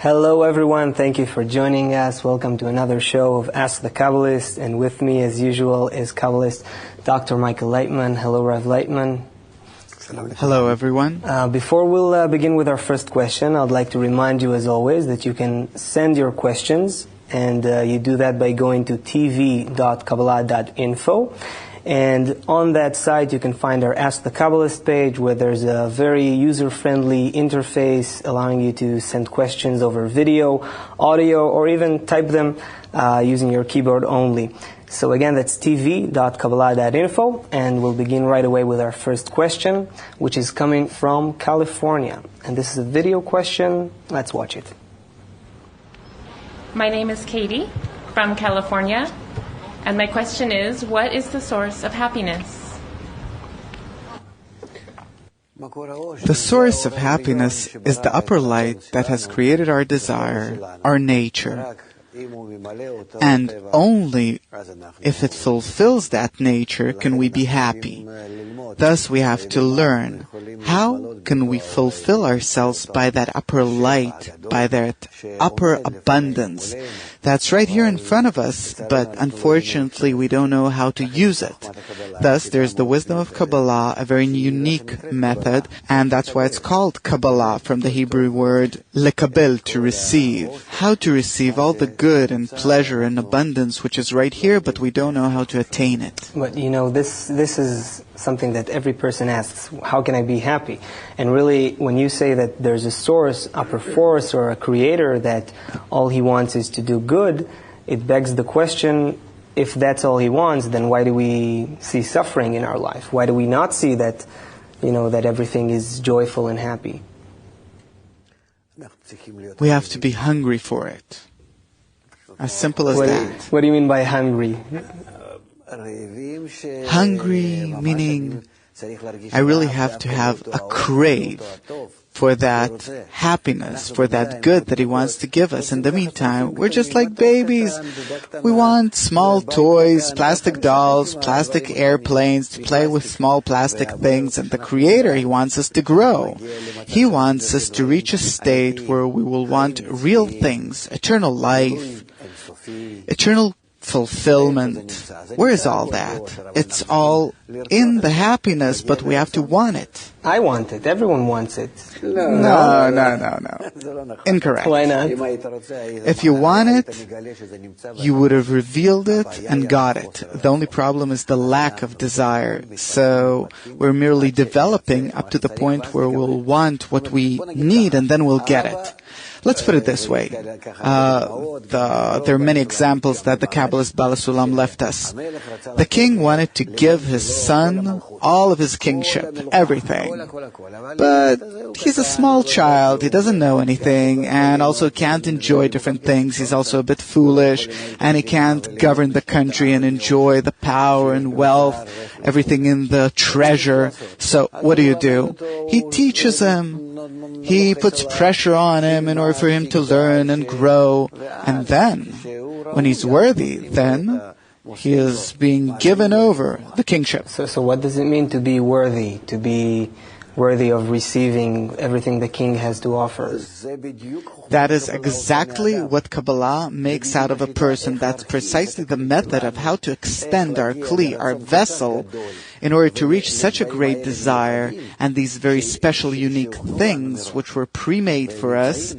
Hello everyone, thank you for joining us. Welcome to another show of Ask the Kabbalist, and with me as usual is Kabbalist Dr. Michael Leitman. Hello Rav Leitman. Hello everyone. Before we'll begin with our first question, I'd like to remind you as always that you can send your questions, and you do that by going to tv.kabbalah.info. And on that site you can find our Ask the Kabbalist page, where there's a very user-friendly interface allowing you to send questions over video, audio, or even type them using your keyboard only. So again, that's tv.kabbalah.info, and we'll begin right away with our first question, which is coming from California. And this is a video question. Let's watch it. My name is Katie from California. And my question is, what is the source of happiness? The source of happiness is the upper light that has created our desire, our nature. And only if it fulfills that nature can we be happy. Thus we have to learn, how can we fulfill ourselves by that upper light, by that upper abundance? That's right here in front of us, but unfortunately we don't know how to use it. Thus there's the wisdom of Kabbalah, a very unique method, and that's why it's called Kabbalah, from the Hebrew word lekabel, to receive. How to receive all the good and pleasure and abundance which is right here, but we don't know how to attain it. But you know, this is something that every person asks, how can I be happy? And really, when you say that there's a source, upper force, or a creator that all he wants is to do good, it begs the question, if that's all he wants, then why do we see suffering in our life? Why do we not see that, that everything is joyful and happy? We have to be hungry for it. As simple as that. What do you mean by hungry? Hungry meaning I really have to have a crave for that happiness, for that good that He wants to give us. In the meantime, we're just like babies. We want small toys, plastic dolls, plastic airplanes, to play with small plastic things, and the Creator, He wants us to grow. He wants us to reach a state where we will want real things, eternal life, eternal fulfillment. Where is all that? It's all in the happiness, but we have to want it. I want it. Everyone wants it. No. Incorrect. Why not? If you want it, you would have revealed it and got it. The only problem is the lack of desire. So we're merely developing up to the point where we'll want what we need, and then we'll get it. Let's put it this way. There are many examples that the Kabbalist Bala Sulam left us. The king wanted to give his son all of his kingship, everything. But he's a small child, he doesn't know anything, and also can't enjoy different things. He's also a bit foolish, and he can't govern the country and enjoy the power and wealth, everything in the treasure. So what do? He teaches him. He puts pressure on him in order for him to learn and grow. And then, when he's worthy, then he is being given over the kingship. So what does it mean to be worthy? To be worthy of receiving everything the king has to offer? That is exactly what Kabbalah makes out of a person. That's precisely the method of how to extend our kli, our vessel, in order to reach such a great desire and these very special, unique things which were pre-made for us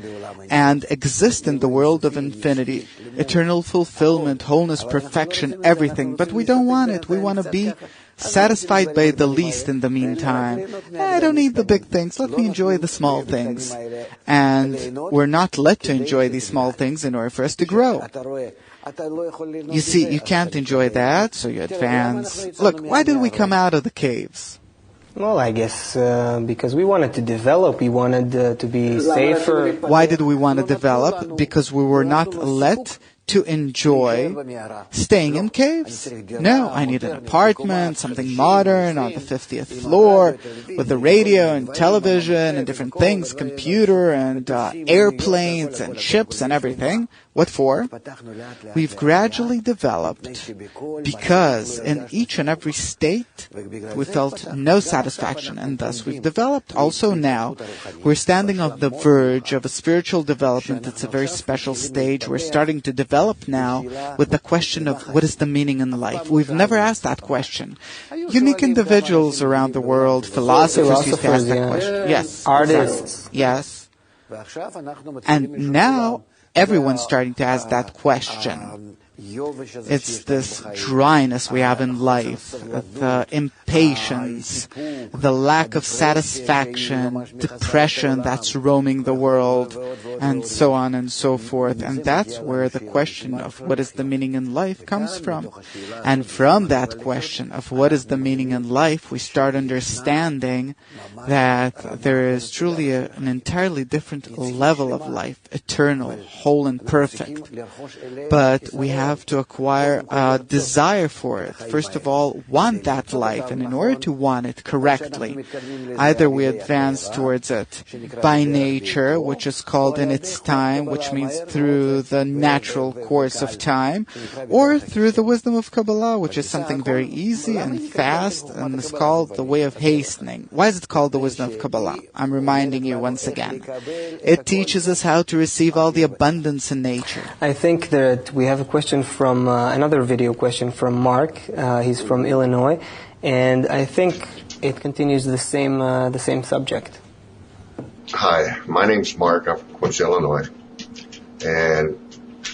and exist in the world of infinity. Eternal fulfillment, wholeness, perfection, everything. But we don't want it. We want to be satisfied by the least in the meantime. I don't need the big things. Let me enjoy the small things. And we're not let to enjoy these small things in order for us to grow. You see, you can't enjoy that, so you advance. Look, why did we come out of the caves? Well, I guess because we wanted to develop, we wanted to be safer. Why did we want to develop? Because we were not let to enjoy staying in caves. No, I need an apartment, something modern on the 50th floor with a radio and television and different things, computer and airplanes and ships and everything. What for? We've gradually developed because in each and every state we felt no satisfaction, and thus we've developed. Also now, we're standing on the verge of a spiritual development. It's a very special stage. We're starting to develop now with the question of what is the meaning in life. We've never asked that question. Unique individuals around the world, philosophers used to ask that question. Yes. Artists. Yes. And now, everyone's starting to ask that question. It's this dryness we have in life, the impatience, the lack of satisfaction, depression that's roaming the world, and so on and so forth. And that's where the question of what is the meaning in life comes from. And from that question of what is the meaning in life, we start understanding that there is truly an entirely different level of life, eternal, whole and perfect. But we have to acquire a desire for it. First of all, want that life, and in order to want it correctly, either we advance towards it by nature, which is called in its time, which means through the natural course of time, or through the wisdom of Kabbalah, which is something very easy and fast, and is called the way of hastening. Why is it called the wisdom of Kabbalah? I'm reminding you once again. It teaches us how to receive all the abundance in nature. I think that we have a question from another video question from Mark. He's from Illinois, and I think it continues the same subject. Hi, my name's Mark. I'm from Quincy, Illinois, and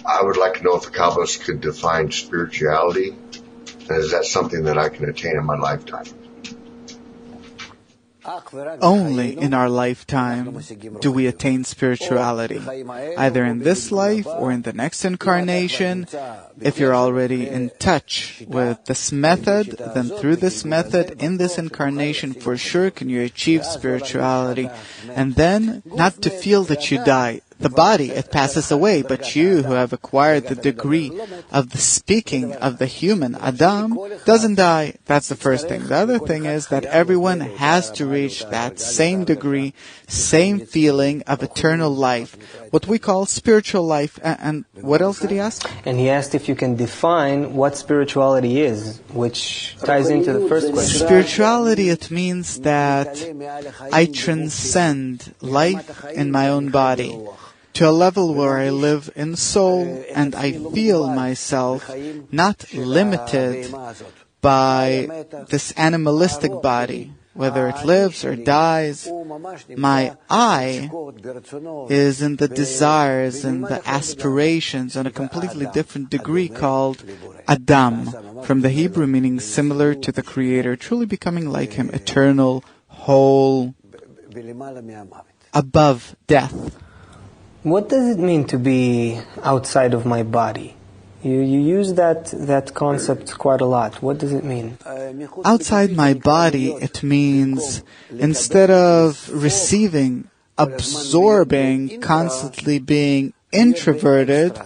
I would like to know if the Kabbalists could define spirituality, and is that something that I can attain in my lifetime? Only in our lifetime do we attain spirituality, either in this life or in the next incarnation. If you're already in touch with this method, then through this method, in this incarnation, for sure can you achieve spirituality. And then, not to feel that you die. The body, it passes away, but you who have acquired the degree of the speaking of the human, Adam, doesn't die. That's the first thing. The other thing is that everyone has to reach that same degree, same feeling of eternal life, what we call spiritual life. And what else did he ask? And he asked if you can define what spirituality is, which ties into the first question. Spirituality, it means that I transcend life in my own body to a level where I live in soul and I feel myself not limited by this animalistic body, whether it lives or dies. My I is in the desires and the aspirations on a completely different degree called Adam, from the Hebrew meaning similar to the Creator, truly becoming like Him, eternal, whole, above death. What does it mean to be outside of my body? You use that concept quite a lot. What does it mean? Outside my body, it means instead of receiving, absorbing, constantly being introverted,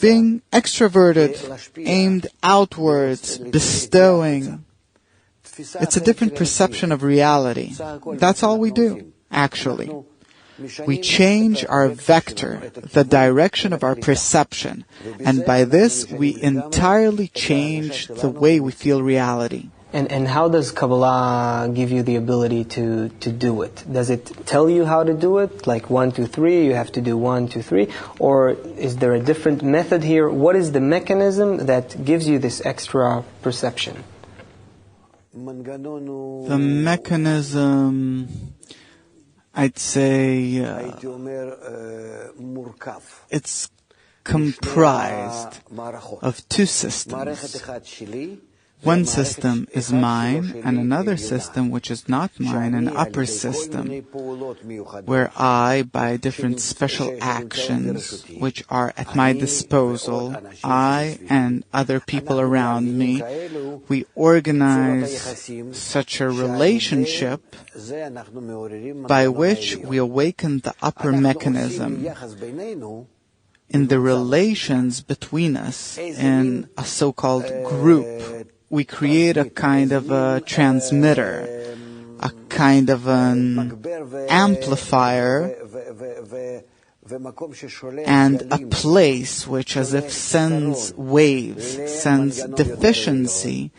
being extroverted, aimed outwards, bestowing. It's a different perception of reality. That's all we do, actually. We change our vector, the direction of our perception, and by this we entirely change the way we feel reality. And how does Kabbalah give you the ability to do it? Does it tell you how to do it? Like 1, 2, 3, you have to do 1, 2, 3? Or is there a different method here? What is the mechanism that gives you this extra perception? The mechanism, I'd say, it's comprised of two systems. One system is mine, and another system which is not mine, an upper system, where I, by different special actions which are at my disposal, I and other people around me, we organize such a relationship by which we awaken the upper mechanism in the relations between us in a so-called group. We create a kind of a transmitter, a kind of an amplifier and a place which as if sends waves, sends deficiency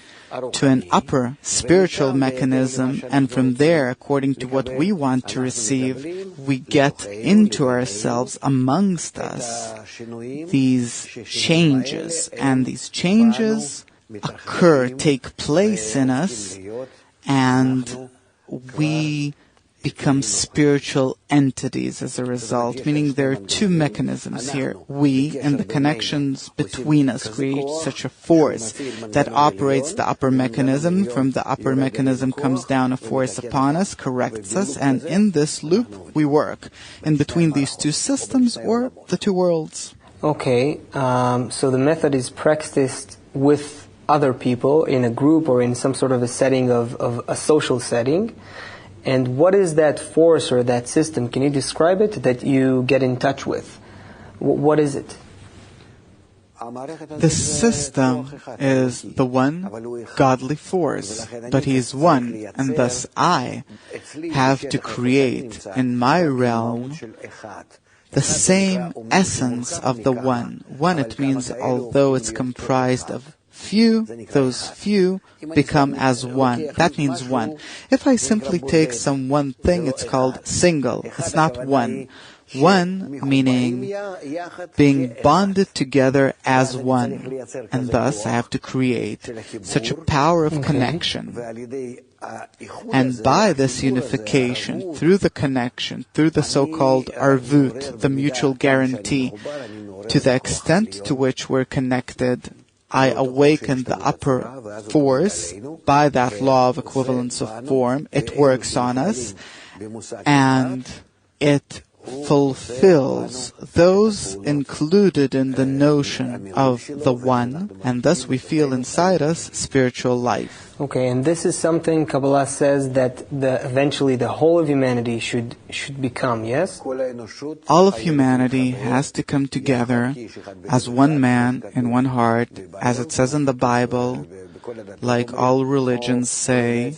to an upper spiritual mechanism, and from there, according to what we want to receive, we get into ourselves, amongst us, these changes, and these changes occur, take place in us, and we become spiritual entities as a result, meaning there are two mechanisms here. We, and the connections between us, create such a force that operates the upper mechanism. From the upper mechanism comes down a force upon us, corrects us, and in this loop we work in between these two systems, or the two worlds. Okay, so the method is practiced with other people in a group or in some sort of a setting of a social setting. And what is that force or that system? Can you describe it that you get in touch with? What is it? The system is the one godly force, but he is one, and thus I have to create in my realm the same essence of the one. One, it means although it's comprised of few, those few become as one. That means one. If I simply take some one thing, it's called single. It's not one. One meaning being bonded together as one. And thus I have to create such a power of connection. And by this unification, through the connection, through the so-called arvut, the mutual guarantee, to the extent to which we're connected, I awaken the upper force by that law of equivalence of form. It works on us, and it fulfills those included in the notion of the one, and thus we feel inside us spiritual life. Okay, and this is something Kabbalah says that eventually the whole of humanity should become, yes? All of humanity has to come together as one man in one heart, as it says in the Bible, like all religions say,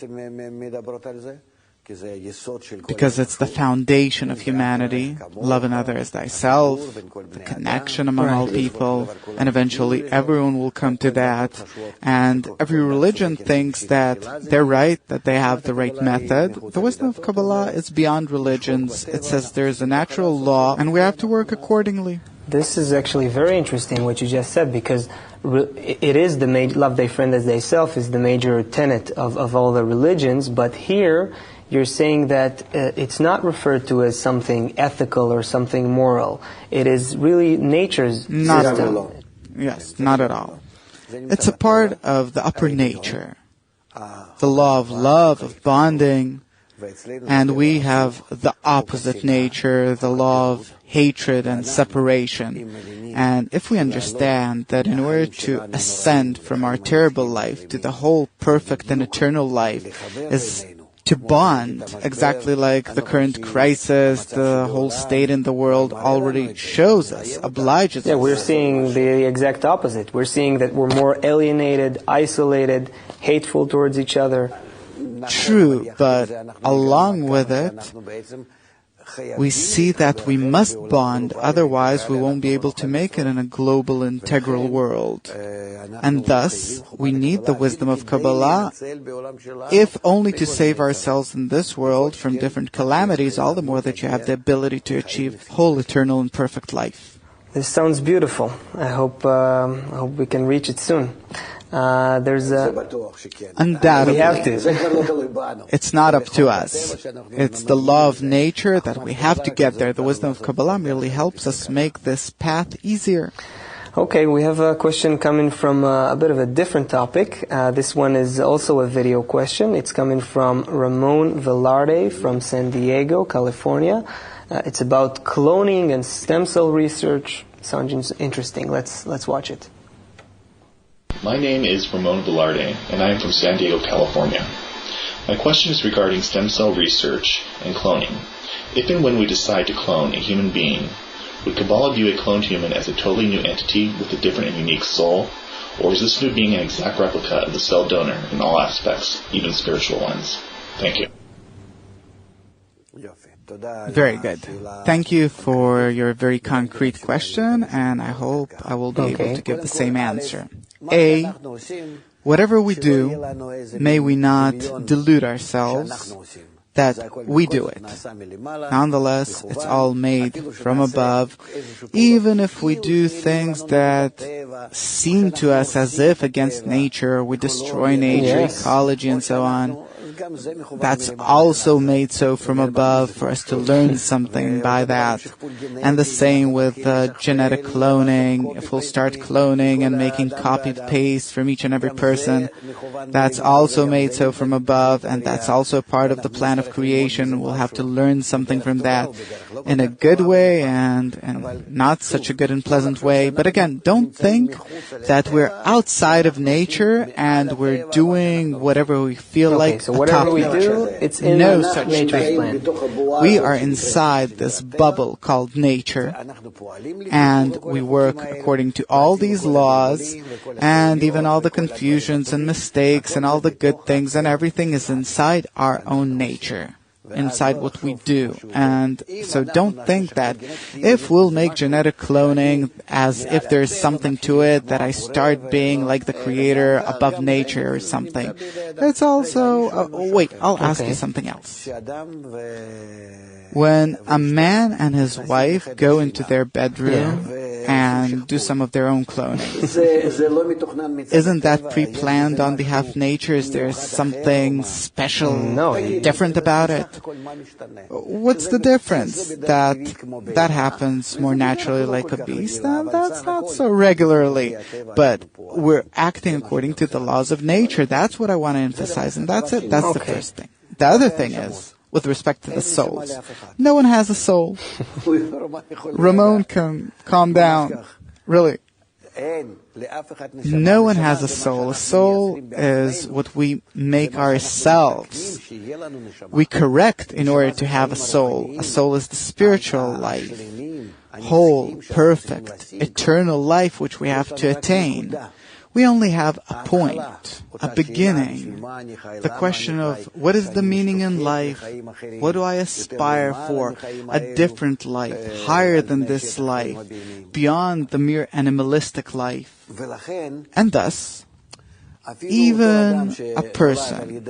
because it's the foundation of humanity, love another as thyself, the connection among all people, and eventually everyone will come to that. And every religion thinks that they're right, that they have the right method. The wisdom of Kabbalah is beyond religions. It says there's a natural law, and we have to work accordingly. This is actually very interesting what you just said, because it is the major, love thy friend as thyself is the major tenet of all the religions, but here you're saying that it's not referred to as something ethical or something moral. It is really nature's not system. At all. Yes, not at all. It's a part of the upper nature, the law of love, of bonding, and we have the opposite nature, the law of hatred and separation. And if we understand that in order to ascend from our terrible life to the whole perfect and eternal life is to bond, exactly like the current crisis, the whole state in the world already shows us, obliges us. Yeah, we're seeing the exact opposite. We're seeing that we're more alienated, isolated, hateful towards each other. True, but along with it, we see that we must bond, otherwise we won't be able to make it in a global, integral world. And thus, we need the wisdom of Kabbalah, if only to save ourselves in this world from different calamities, all the more that you have the ability to achieve whole, eternal, and perfect life. This sounds beautiful. I hope we can reach it soon. Undoubtedly. We have to. It's not up to us. It's the law of nature that we have to get there. The wisdom of Kabbalah merely helps us make this path easier. Okay, we have a question coming from a bit of a different topic. This one is also a video question. It's coming from Ramon Velarde from San Diego, California. It's about cloning and stem cell research. Sounds interesting. Let's watch it. My name is Ramon Velarde, and I am from San Diego, California. My question is regarding stem cell research and cloning. If and when we decide to clone a human being, would Kabbalah view a cloned human as a totally new entity with a different and unique soul, or is this new being an exact replica of the cell donor in all aspects, even spiritual ones? Thank you. Very good. Thank you for your very concrete question, and I hope I will be able to give the same answer. A, whatever we do, may we not delude ourselves that we do it. Nonetheless, it's all made from above. Even if we do things that seem to us as if against nature, we destroy nature, ecology, and so on, that's also made so from above for us to learn something by that. And the same with genetic cloning. If we'll start cloning and making copy-paste from each and every person, that's also made so from above, and that's also part of the plan of creation. We'll have to learn something from that in a good way and not such a good and pleasant way. But again, don't think that we're outside of nature and we're doing whatever we feel like. So whatever we do, it's in no such nature's plan. We are inside this bubble called nature, and we work according to all these laws, and even all the confusions and mistakes and all the good things, and everything is inside our own nature, inside what we do. And so don't think that if we'll make genetic cloning as if there's something to it, that I start being like the creator above nature or something. It's also, wait, I'll ask you something else. When a man and his wife go into their bedroom and do some of their own cloning, isn't that pre-planned on behalf of nature? Is there something special, different about it? What's the difference? That happens more naturally like a beast, and that's not so regularly. But we're acting according to the laws of nature. That's what I want to emphasize, and that's it. That's the first thing. The other thing is, with respect to the souls, no one has a soul. Ramon, can calm down. Really. No one has a soul. A soul is what we make ourselves. We correct in order to have a soul. A soul is the spiritual life, whole, perfect, eternal life which we have to attain. We only have a point, a beginning. The question of what is the meaning in life? What do I aspire for? A different life, higher than this life, beyond the mere animalistic life. And thus, even a person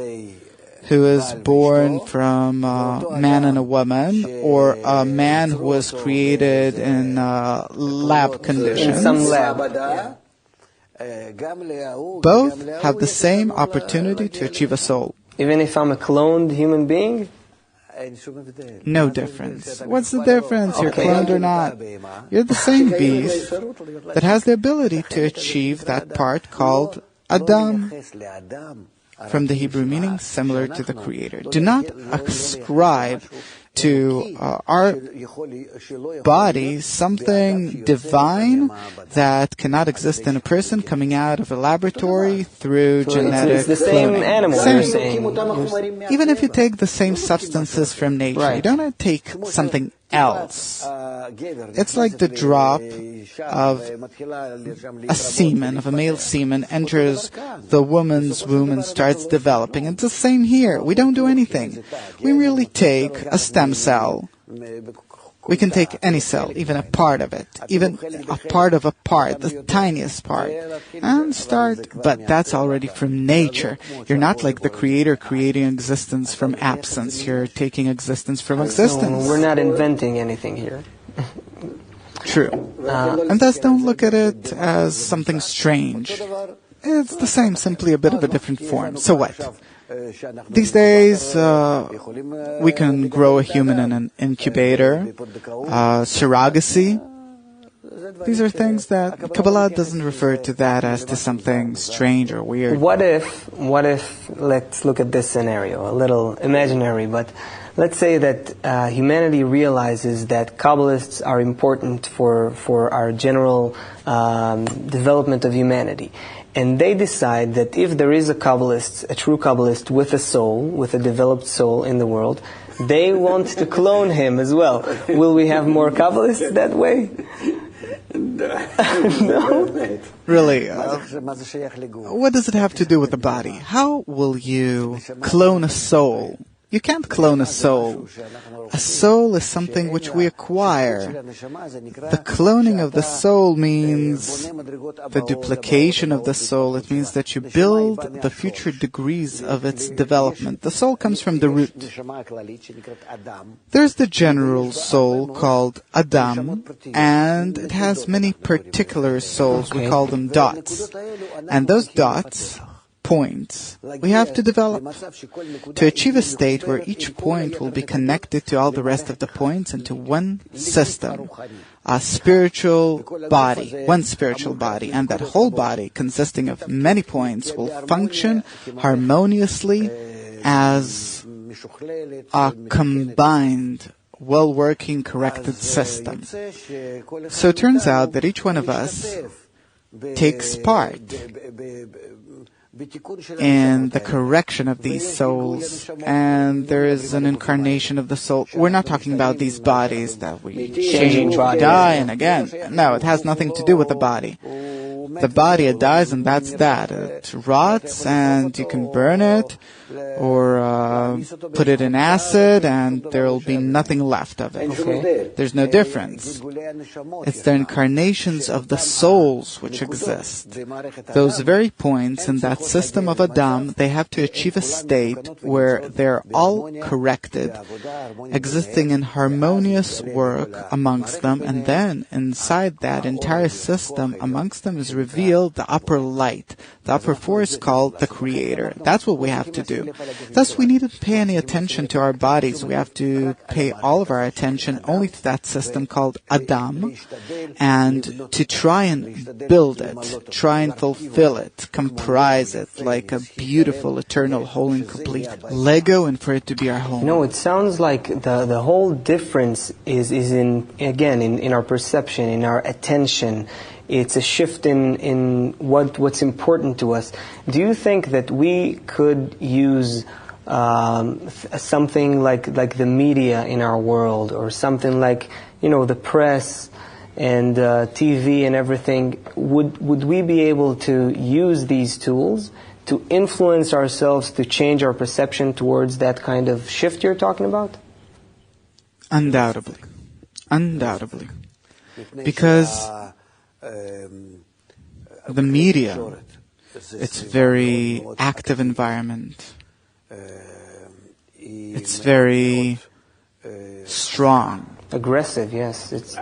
who is born from a man and a woman, or a man who was created in lab conditions, In some lab. Both have the same opportunity to achieve a soul. Even if I'm a cloned human being? No difference. What's the difference? You're cloned or not. You're the same beast that has the ability to achieve that part called Adam, from the Hebrew meaning similar to the Creator. Do not ascribe to our body something divine that cannot exist in a person coming out of a laboratory through genetic It's the same cloning. animal, you're saying. Even if you take the same substances from nature, you don't take something else. It's like the drop of a semen, of a male semen, enters the woman's womb and starts developing. It's the same here. We don't do anything. We merely take a stem cell. We can take any cell, even a part of it, even a part of a part, the tiniest part, and start. But that's already from nature. You're not like the Creator creating existence from absence. You're taking existence from existence. So we're not inventing anything here. True. And thus don't look at it as something strange. It's the same, simply a bit of a different form. So what? These days, we can grow a human in an incubator, surrogacy. These are things that Kabbalah doesn't refer to that as to something strange or weird. What if, let's look at this scenario, a little imaginary, but let's say that humanity realizes that Kabbalists are important for our general development of humanity. And they decide that if there is a Kabbalist, a true Kabbalist with a soul, with a developed soul in the world, they want to clone him as well. Will we have more Kabbalists that way? No? Really, what does it have to do with the body? How will you clone a soul You can't clone a soul. A soul is something which we acquire. The cloning of the soul means the duplication of the soul. It means that you build the future degrees of its development. The soul comes from the root. There's the general soul called Adam, and it has many particular souls. We call them dots. And those dots, points, we have to develop to achieve a state where each point will be connected to all the rest of the points into one system, a spiritual body, one spiritual body, and that whole body, consisting of many points, will function harmoniously as a combined, well-working, corrected system. So it turns out that each one of us takes part in the correction of these souls, and there is an incarnation of the soul. We're not talking about these bodies that we change, die, and again. No, it has nothing to do with the body. The body, it dies, and that's that. It rots, and you can burn it, or put it in acid, and there will be nothing left of it. Okay. There's no difference. It's the incarnations of the souls which exist. Those very points in that system of Adam, they have to achieve a state where they're all corrected, existing in harmonious work amongst them, and then inside that entire system amongst them is revealed the upper light, the upper force called the Creator. That's what we have to do. Thus, we needn't pay any attention to our bodies. We have to pay all of our attention only to that system called Adam, and to try and build it, try and fulfill it, comprise it like a beautiful, eternal, whole and complete Lego, and for it to be our home. No, it sounds like the whole difference is in our perception, in our attention. It's a shift in what's important to us. Do you think that we could use something like the media in our world, or something like, the press and TV and everything? Would we be able to use these tools to influence ourselves, to change our perception towards that kind of shift you're talking about? Undoubtedly. Undoubtedly. Because the media, it's a very active environment. It's very strong. Aggressive, yes. It's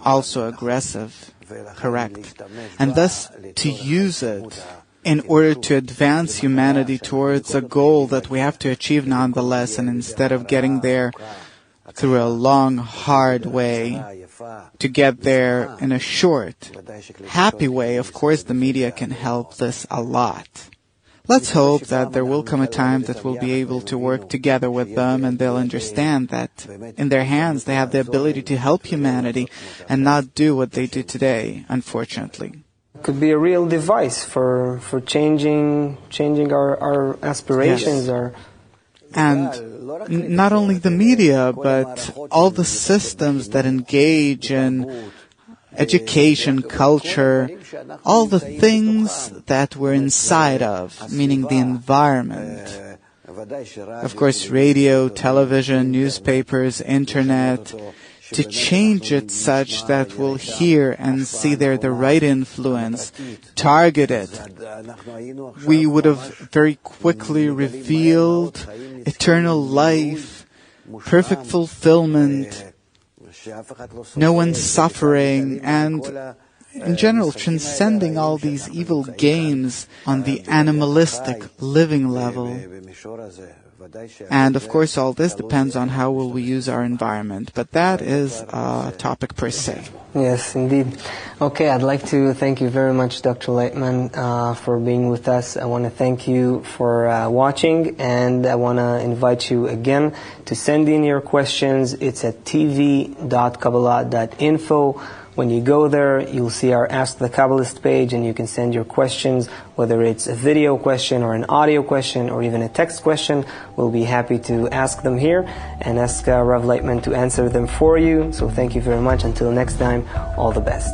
also aggressive, correct. And thus, to use it in order to advance humanity towards a goal that we have to achieve nonetheless, and instead of getting there through a long, hard way, to get there in a short, happy way, of course the media can help this a lot. Let's hope that there will come a time that we'll be able to work together with them, and they'll understand that in their hands they have the ability to help humanity and not do what they do today, unfortunately. Could be a real device for changing our aspirations, yes. And not only the media, but all the systems that engage in education, culture, all the things that we're inside of, meaning the environment. Of course, radio, television, newspapers, internet, to change it such that we'll hear and see there the right influence, target it. We would have very quickly revealed eternal life, perfect fulfillment, no one suffering, and in general transcending all these evil games on the animalistic living level. And of course all this depends on how will we use our environment, but that is a topic per se. Yes, indeed. Okay, I'd like to thank you very much, Dr. Leitman, for being with us. I want to thank you for watching, and I want to invite you again to send in your questions. It's at tv.kabbalah.info. When you go there, you'll see our Ask the Kabbalist page, and you can send your questions, whether it's a video question or an audio question or even a text question. We'll be happy to ask them here and ask Rav Leitman to answer them for you. So thank you very much. Until next time, all the best.